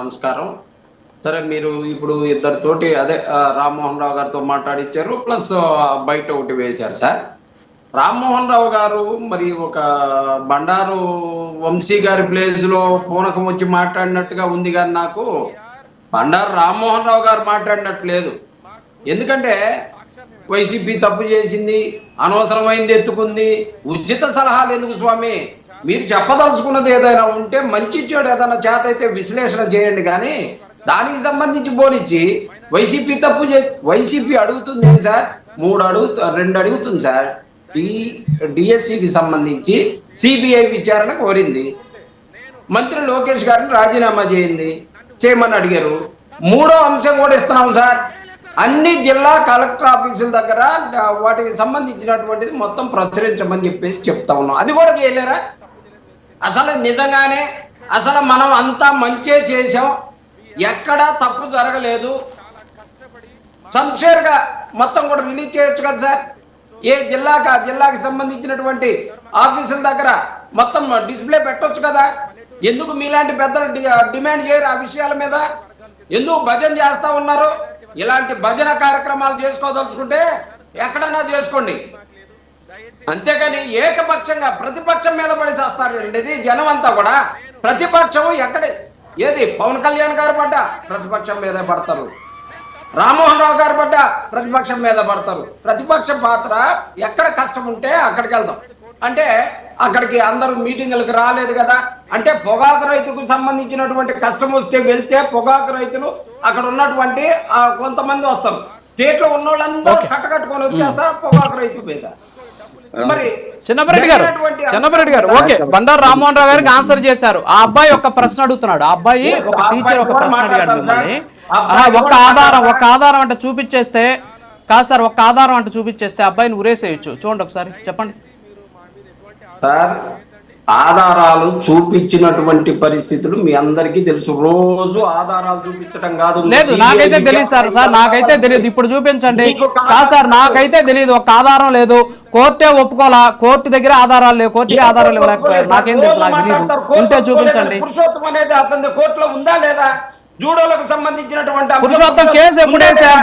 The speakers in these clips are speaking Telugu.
నమస్కారం. సరే, మీరు ఇప్పుడు ఇద్దరితోటి అదే రామ్మోహన్ రావు గారితో మాట్లాడిచ్చారు, ప్లస్ బయట ఒకటి వేశారు సార్. రామ్మోహన్ రావు గారు మరి ఒక బండారు వంశీ గారి ప్లేస్ లో పూనకం వచ్చి మాట్లాడినట్టుగా ఉంది, కానీ నాకు బండారు రామ్మోహన్ రావు గారు మాట్లాడినట్టు లేదు. ఎందుకంటే వైసీపీ తప్పు చేసింది, అనవసరమైంది ఎత్తుకుంది, ఉచిత సలహాలు ఎందుకు స్వామి? మీరు చెప్పదలుచుకున్నది ఏదైనా ఉంటే మంచి చెడు ఏదైనా చేత అయితే విశ్లేషణ చేయండి, కానీ దానికి సంబంధించి బోనిచ్చి వైసీపీ తప్పు వైసీపీ అడుగుతుంది ఏంటి సార్? రెండు అడుగుతుంది సార్. డిఎస్సికి సంబంధించి సిబిఐ విచారణ కోరింది, మంత్రి లోకేష్ గారిని రాజీనామా చేయమని అడిగారు. మూడో అంశం కూడా ఇస్తున్నాం సార్, అన్ని జిల్లా కలెక్టర్ ఆఫీసుల దగ్గర వాటికి సంబంధించినటువంటిది మొత్తం ప్రచురించమని చెప్పేసి చెప్తా ఉన్నాం. అది కూడా చేయలేరా? అసలు నిజంగానే అసలు మనం అంతా మంచే చేసాం, ఎక్కడా తప్పు జరగలేదు, సంక్షేర్గా మొత్తం కూడా రిలీజ్ చేయొచ్చు కదా సార్. ఏ జిల్లాకి సంబంధించినటువంటి ఆఫీసుల దగ్గర మొత్తం డిస్ప్లే పెట్టొచ్చు కదా. ఎందుకు మీలాంటి పెద్దలు డిమాండ్ చేయరు ఆ విషయాల మీద? ఎందుకు భజన చేస్తా ఉన్నారు? ఇలాంటి భజన కార్యక్రమాలు చేసుకోదలుచుకుంటే ఎక్కడన్నా చేసుకోండి, అంతేకాని ఏకపక్షంగా ప్రతిపక్షం మీద పడి చేస్తారండి జనం అంతా కూడా. ప్రతిపక్షం ఏది పవన్ కళ్యాణ్ గారు పడ్డా ప్రతిపక్షం మీదే పడతారు, రామ్మోహన్ రావు గారు పడ్డా ప్రతిపక్షం మీద పడతారు. ప్రతిపక్ష పాత్ర ఎక్కడ కష్టం ఉంటే అక్కడికి వెళ్దాం. అంటే అక్కడికి అందరూ మీటింగులకు రాలేదు కదా, అంటే పొగాకు రైతుకు సంబంధించినటువంటి కష్టం వస్తే వెళ్తే పొగాకు రైతులు అక్కడ ఉన్నటువంటి కొంతమంది వస్తారు, స్టేట్ లో ఉన్న వాళ్ళందరూ కట్టకట్టుకొని వచ్చేస్తారు పొగాకు రైతు మీద. మరి చిన్నపరెడ్డి గారు ఓకే, బండారు రామ్మోహన్ రావు గారికి ఆన్సర్ చేశారు. ఆ అబ్బాయి ఒక ప్రశ్న అడుగుతున్నాడు, ఆ అబ్బాయి ఒక టీచర్ ఒక ప్రశ్న అడిగాడు మిమ్మల్ని. ఒక్క ఆధారం అంటే చూపించేస్తే కాదు సార్, ఒక్క ఆధారం అంటే చూపించేస్తే అబ్బాయిని ఉరేసేయచ్చు. చూడండి ఒకసారి చెప్పండి సార్. ఆధారాలు చూపించినటువంటి పరిస్థితులు మీ అందరికీ తెలుసు. రోజు ఆధారాలు చూపించడం కాదు. లేదు, నాకైతే తెలియదు సార్ నాకైతే తెలియదు. ఇప్పుడు చూపించండి. కాదు సార్, నాకైతే తెలియదు, ఒక ఆధారం లేదు, కోర్టే ఒప్పుకోవాలా, కోర్టు దగ్గర ఆధారాలు లేవు, కోర్టుకి ఆధారాలు ఇవ్వలేకపోయారు. నాకేం తెలుసు, నాకు తెలియదు. ఉంటే చూపించండి. పురుషోత్తం అనేది అతని కోర్టులో ఉందా లేదా? జూడోలకు సంబంధించినటువంటి పురుషోత్తం కేసు ఎప్పుడేసారు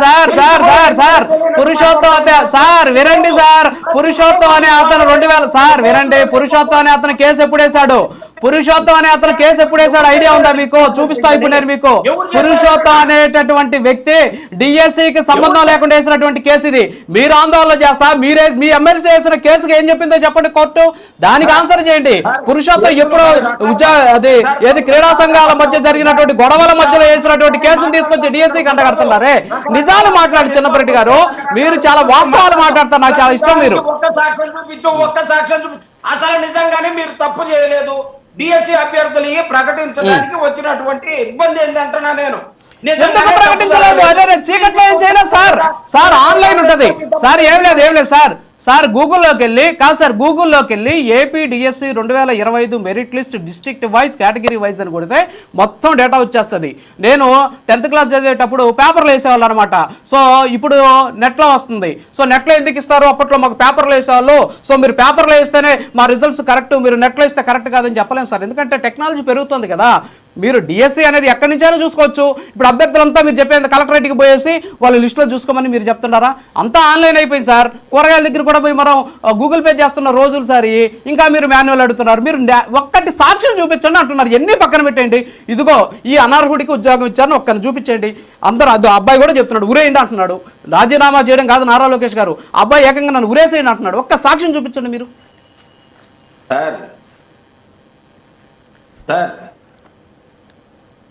సార్? పురుషోత్తం సార్ వినండి సార్, పురుషోత్తం అనే అతను 2000 సార్ వినండి, పురుషోత్తం అనే అతను కేసు ఎప్పుడేశాడు? పురుషోత్తం అనే అతను కేసు ఎప్పుడేశాడు ఐడియా ఉందా మీకు? చూపిస్తా ఇప్పుడు నేను మీకు. పురుషోత్తం అనేటటువంటి వ్యక్తి డిఎస్సికి సంబంధం లేకుండా వేసినటువంటి కేసు ఇది. మీరు ఆందోళన చేస్తా, మీ ఎమ్మెల్సీ వేసిన కేసుకి ఏం చెప్పిందో చెప్పండి కోర్టు, దానికి ఆన్సర్ చేయండి. పురుషోత్తం ఎప్పుడో ఏది క్రీడా సంఘాల మధ్య జరిగినటువంటి గొడవల మధ్యలో వేసినటువంటి కేసును తీసుకొచ్చి డిఎస్సి కంట కడుతున్నారే. నిజాలు మాట్లాడి చిన్నపరెడ్డి గారు, మీరు చాలా వాస్తవాలు మాట్లాడతారు, నాకు చాలా ఇష్టం. మీరు ఒక్క సాక్ష్యం అసలు నిజంగానే మీరు తప్పు చేయలేదు, డిఎస్సి అభ్యర్థులు ప్రకటించడానికి వచ్చినటువంటి ఇబ్బంది ఏంటంటున్నా నేను. ఎందుకు ప్రకటించలేదు? అదే చీకట్లో ఏం చేయలేదు సార్ ఆన్లైన్ ఉంటది సార్. ఏం లేదు సార్ గూగుల్లోకి వెళ్ళి AP DSC 2025 merit list district wise category wise అని కొడితే మొత్తం డేటా వచ్చేస్తుంది. నేను 10th క్లాస్ చదివేటప్పుడు పేపర్లు వేసేవాళ్ళు అనమాట. సో ఇప్పుడు నెట్లో వస్తుంది. సో నెట్లో ఎందుకు ఇస్తారు? అప్పట్లో మాకు పేపర్లు వేసేవాళ్ళు. సో మీరు పేపర్లు వేస్తేనే మా రిజల్ట్స్ కరెక్ట్, మీరు నెట్లో ఇస్తే కరెక్ట్ కాదని చెప్పలేము సార్, ఎందుకంటే టెక్నాలజీ పెరుగుతుంది కదా. మీరు డిఎస్సి అనేది ఎక్కడి నుంచైనా చూసుకోవచ్చు. ఇప్పుడు అభ్యర్థులంతా మీరు చెప్పేది కలెక్టరేట్కి పోయేసి వాళ్ళు లిస్టులో చూసుకోమని మీరు చెప్తున్నారా? అంతా ఆన్లైన్ అయిపోయింది సార్. కూరగాయల దగ్గర కూడా పోయి మనం గూగుల్ పే చేస్తున్న రోజులు సార్, ఇంకా మీరు మాన్యువల్ అడుగుతున్నారు. మీరు ఒక్కటి సాక్ష్యం చూపించండి అంటున్నారు. ఎన్ని పక్కన పెట్టండి, ఇదిగో ఈ అనర్హుడికి ఉద్యోగం ఇచ్చారని ఒక్కరిని చూపించండి. అందరూ అబ్బాయి కూడా చెప్తున్నాడు ఉరేయండి అంటున్నాడు. రాజీనామా చేయడం కాదు నారా లోకేష్ గారు, అబ్బాయి ఏకంగా నన్ను ఉరేసేయండి అంటున్నాడు. ఒక్క సాక్ష్యం చూపించండి మీరు.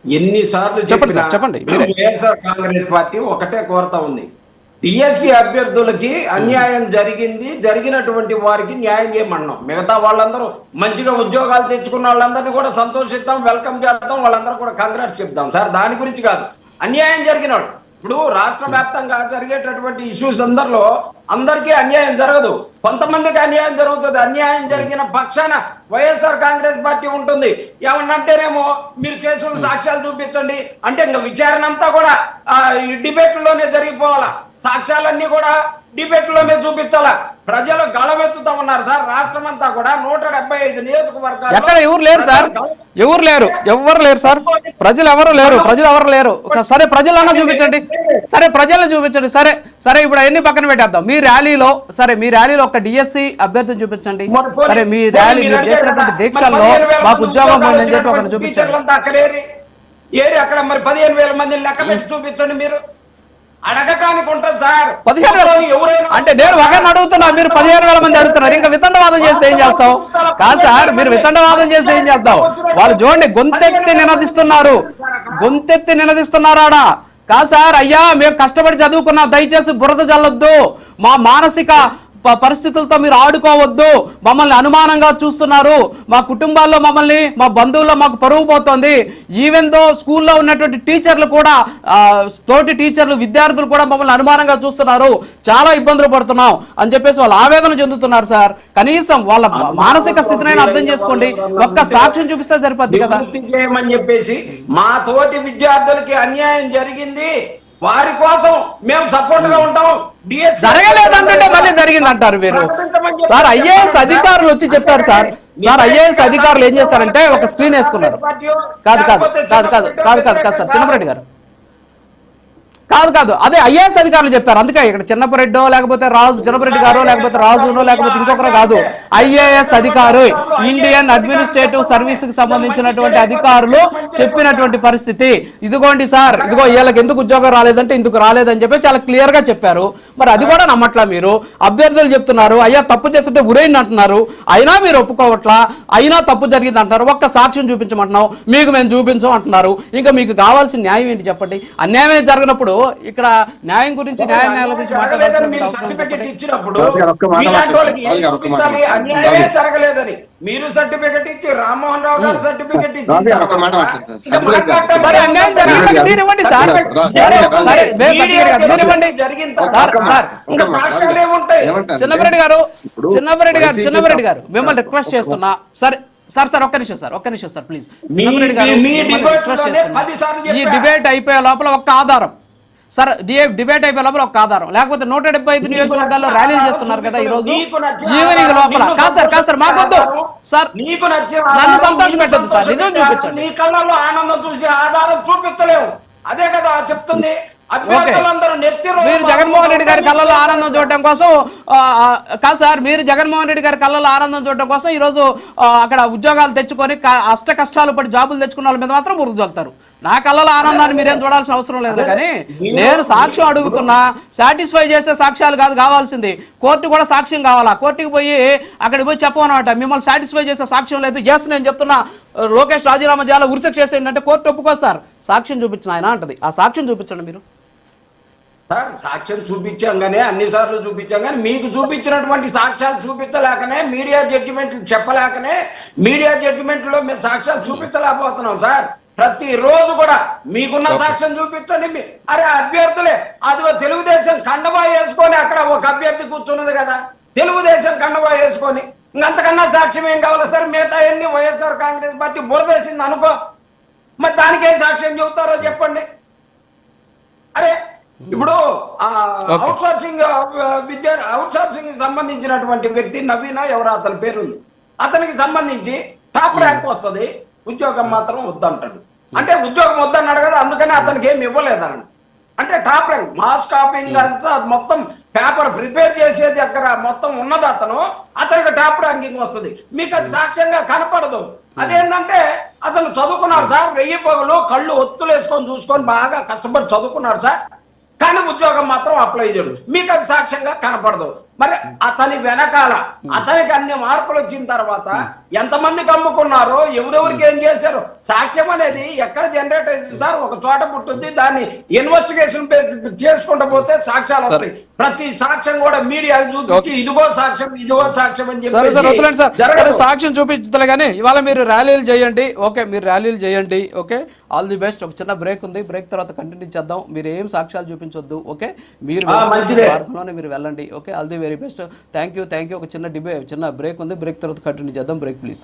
ఎన్నిసార్లు చెప్పండి. వైఎస్ఆర్ కాంగ్రెస్ పార్టీ ఒకటే కోరతా ఉంది, డిఎస్సి అభ్యర్థులకి అన్యాయం జరిగినటువంటి వారికి న్యాయం చేయమన్నాం. మిగతా వాళ్ళందరూ మంచిగా ఉద్యోగాలు తెచ్చుకున్న వాళ్ళందరినీ కూడా సంతోషిద్దాం, వెల్కమ్ చేద్దాం, వాళ్ళందరూ కూడా కాంగ్రెస్ చెప్దాం సార్. దాని గురించి కాదు, అన్యాయం జరిగినాడు. ఇప్పుడు రాష్ట్ర వ్యాప్తంగా జరిగేటటువంటి ఇష్యూస్ అందరికీ అన్యాయం జరగదు, కొంతమందికి అన్యాయం జరుగుతుంది. అన్యాయం జరిగిన పక్షాన వైఎస్ఆర్ కాంగ్రెస్ పార్టీ ఉంటుంది. ఏమన్నంటేనేమో మీరు కేసులు సాక్ష్యాలు చూపించండి అంటే ఇంకా విచారణ అంతా కూడా డిబేట్లలోనే జరిగిపోవాలా. సాక్ష్యాలన్నీ కూడా డిబేట్ లోనే చూపించాలా. ప్రజలు గళమెత్తుతా ఉన్నారు సార్. రాష్ట్రం అంతా కూడా 175 నియోజకవర్గాలు ఎక్కడ ఎవరు లేరు సార్, ఎవరు లేరు సార్, ప్రజలు ఎవరు లేరు. సరే ప్రజలన్నా చూపించండి, సరే ప్రజలను చూపించండి. సరే ఇప్పుడు అవన్నీ పక్కన పెట్టేద్దాం. మీ ర్యాలీలో ఒక డిఎస్సి అభ్యర్థిని చూపించండి. సరే మీ ర్యాలీ మీరు చేసినటువంటి దీక్షల్లో మాకు ఉద్యోగం పొందని చెప్పి ఒకరిని చూపించండి. అక్కడ మరి 15,000 మందిని లెక్క పెట్టి చూపించండి. మీరు అడగటానికి ఉంటుంది సార్. 15,000 అంటే నేను ఒకరిని అడుగుతున్నా, మీరు 15,000 మంది అడుగుతున్నారు. ఇంకా వితండవాదం చేస్తే ఏం చేస్తావు? కాదు సార్, మీరు వితండవాదం చేస్తే ఏం చేస్తావు? వాళ్ళు చూడండి గొంతెత్తి నినదిస్తున్నారాడా. కాదు సార్, అయ్యా మేము కష్టపడి చదువుకున్నాం, దయచేసి బురద జల్లొద్దు, మా మానసిక పరిస్థితులతో మీరు ఆడుకోవద్దు, మమ్మల్ని అనుమానంగా చూస్తున్నారు, మా కుటుంబాల్లో మమ్మల్ని, మా బంధువుల్లో మాకు పరువు పోతుంది, ఈవెన్ దో స్కూల్లో ఉన్నటువంటి టీచర్లు కూడా, తోటి టీచర్లు, విద్యార్థులు కూడా మమ్మల్ని అనుమానంగా చూస్తున్నారు, చాలా ఇబ్బందులు పడుతున్నాం అని చెప్పేసి వాళ్ళు ఆవేదన చెందుతున్నారు సార్. కనీసం వాళ్ళ మానసిక స్థితినైనా అర్థం చేసుకోండి, ఒక్క సాక్ష్యం చూపిస్తే సరిపోద్ది కదా. చేయమని చెప్పేసి మా తోటి విద్యార్థులకి అన్యాయం జరిగింది, వారి కోసం మేము సపోర్ట్ గా ఉంటాం. జరగలేదంటే మళ్ళీ జరిగింది అంటారు మీరు. సార్ ఐఏఎస్ అధికారులు వచ్చి చెప్పారు సార్. ఐఏఎస్ అధికారులు ఏం చేస్తారంటే ఒక స్క్రీన్ వేసుకున్నారు. కాదు సార్ చిన్నపరెడ్డి గారు, కాదు అదే ఐఏఎస్ అధికారులు చెప్పారు. అందుకే ఇక్కడ చిన్నపరెడ్డో లేకపోతే చిన్నపరెడ్డి గారో లేకపోతే రాజునో లేకపోతే ఇంకొకరు కాదు, ఐఏఎస్ అధికారు, ఇండియన్ అడ్మినిస్ట్రేటివ్ సర్వీస్ కి సంబంధించినటువంటి అధికారులు చెప్పినటువంటి పరిస్థితి. ఇదిగోండి సార్, ఇదిగో వీళ్ళకి ఎందుకు ఉద్యోగం రాలేదంటే ఇందుకు రాలేదని చెప్పి చాలా క్లియర్ గా చెప్పారు. మరి అది కూడా నమ్మట్లా మీరు. అభ్యర్థులు చెప్తున్నారు అయ్యా తప్పు చేస్తుంటే ఉరేయండి అంటున్నారు, అయినా మీరు ఒప్పుకోవట్లా, అయినా తప్పు జరిగింది అంటున్నారు. ఒక్క సాక్ష్యం చూపించమంటున్నావు, మీకు మేము చూపించం అంటున్నారు. ఇంకా మీకు కావాల్సిన న్యాయం ఏంటి చెప్పండి? అన్యాయమే జరిగినప్పుడు ఇక్కడ న్యాయం గురించి న్యాయాల గురించి జరగలేదని మీరు సర్టిఫికెట్ ఇచ్చి రామ్మోహన్ రావు గారు సర్టిఫికెట్ ఇచ్చి చిన్నపరెడ్డి గారు మిమ్మల్ని రిక్వెస్ట్ చేస్తున్నా. సార్ ఒక్క నిమిషం సార్ ప్లీజ్. చిన్నపరెడ్డి గారు రిక్వెస్ట్ చేస్తున్నా, ఈ డిబేట్ అయిపోయే లోపల ఒక్క ఆధారం సార్, డిబేట్ అయిపోయే లోపల ఒక ఆధారం, లేకపోతే 175 నియోజకవర్గాల్లో ర్యాలీలు చేస్తున్నారు కదా ఈ రోజు ఈవినింగ్ లోపల. కాదు సార్ మాకొద్దు సార్, నన్ను సంతోషం పెట్టద్దు సార్, నిజం చూపించండి. నీ కళ్ళలో ఆనందం చూసి ఆధారం చూపించలేవు, అదే కదా చెప్తుంది. మీరు జగన్మోహన్ రెడ్డి గారి కళ్ళలో ఆనందం చూడటం కోసం కాదు సార్, మీరు జగన్మోహన్ రెడ్డి గారి కళ్ళలో ఆనందం చూడటం కోసం ఈ రోజు అక్కడ ఉద్యోగాలు తెచ్చుకొని అష్ట కష్టాలు పడి జాబులు తెచ్చుకున్న వాళ్ళ మీద మాత్రం బురద చల్లుతారు. నా కళ్ళలో ఆనందాన్ని మీరేం చూడాల్సిన అవసరం లేదు. కానీ నేను సాక్ష్యం అడుగుతున్నా, సాటిస్ఫై చేసే సాక్ష్యాలు కాదు కావాల్సింది, కోర్టు కూడా సాక్ష్యం కావాలా. కోర్టుకి పోయి అక్కడికి పోయి చెప్పమన్నమాట, మిమ్మల్ని సాటిస్ఫై చేసే సాక్ష్యం లేదు, ఎస్ నేను చెప్తున్నా లోకేష్ రాజీనామా చేయాలి, ఉరిశిక్ష చేసేయండి అంటే కోర్టు ఒప్పుకో సార్, సాక్ష్యం చూపించిన ఆయన అంటది. ఆ సాక్ష్యం చూపించండి మీరు. సార్ సాక్ష్యం చూపించాగానే అన్నిసార్లు చూపించాం, కానీ మీకు చూపించినటువంటి సాక్ష్యాలు చూపించలేకనే, మీడియా జడ్జిమెంట్లు చెప్పలేకనే, మీడియా జడ్జిమెంట్లో మేము సాక్ష్యాలు చూపించలేకపోతున్నాం సార్. ప్రతిరోజు కూడా మీకున్న సాక్ష్యం చూపించండి. అరే అభ్యర్థులే అదిగో తెలుగుదేశం కండవా వేసుకొని అక్కడ ఒక అభ్యర్థి కూర్చున్నది కదా, తెలుగుదేశం కండవా వేసుకొని, ఇంకంతకన్నా సాక్ష్యం ఏం కావాలి సార్? మిగతా ఎన్ని వైఎస్ఆర్ కాంగ్రెస్ పార్టీ బురదేసింది అనుకో, మరి దానికేం సాక్ష్యం చెబుతారో చెప్పండి. అరే ఇప్పుడు అవుట్ సోర్సింగ్ సంబంధించినటువంటి వ్యక్తి నవీన ఎవరో అతని పేరుంది, అతనికి సంబంధించి టాప్ ర్యాంక్ వస్తుంది, ఉద్యోగం మాత్రం వద్దంటాడు. అంటే ఉద్యోగం వద్దన్నాడు కదా, అందుకని అతనికి ఏమి ఇవ్వలేదండి. అంటే టాప్ ర్యాంక్, మాస్ కాపింగ్ అంతా మొత్తం పేపర్ ప్రిపేర్ చేసేది అక్కడ మొత్తం ఉన్నది అతనికి టాప్ ర్యాంకింగ్ వస్తుంది. మీకు అది సాక్ష్యంగా కనపడదు. అదేంటంటే అతను చదువుకున్నాడు సార్, 1000 పగులు కళ్ళు ఒత్తులు వేసుకొని చూసుకొని బాగా కష్టపడి చదువుకున్నాడు సార్, కానీ ఉద్యోగం మాత్రం అప్లై చేయడు. మీకు అది సాక్ష్యంగా కనపడదు. మరి అతని వెనకాల అతనికి అన్ని మార్పులు వచ్చిన తర్వాత ఎంతమందికి అమ్ముకున్నారో, ఎవరెవరికి ఏం చేశారు, సాక్ష్యం అనేది ఎక్కడ జనరేట్ అయింది సార్? ఒక చోట పుట్టుద్ది, దాన్ని ఇన్వెస్టిగేషన్ చేసుకుంటూ పోతే సాక్ష్యాలు వస్తాయి. ప్రతి సాక్ష్యం కూడా మీడియా చూపించి ఇదిగో సాక్ష్యం అని చెప్పి సాక్ష్యం చూపించలే. కానీ ఇవాళ మీరు ర్యాలీలు చేయండి, ఓకే, మీరు ర్యాలీలు చేయండి, ఓకే, ఆల్ ది బెస్ట్. ఒక చిన్న బ్రేక్ ఉంది, బ్రేక్ తర్వాత కంటిన్యూ చేద్దాం. మీరు ఏం సాక్ష్యాలు చూపించొద్దు, ఓకే, మీరు మార్గంలోనే మీరు వెళ్ళండి, okay, all the very best. Thank you. ఒక చిన్న బ్రేక్ ఉంది, బ్రేక్ తర్వాత కంటిన్యూ చేద్దాం. Break please.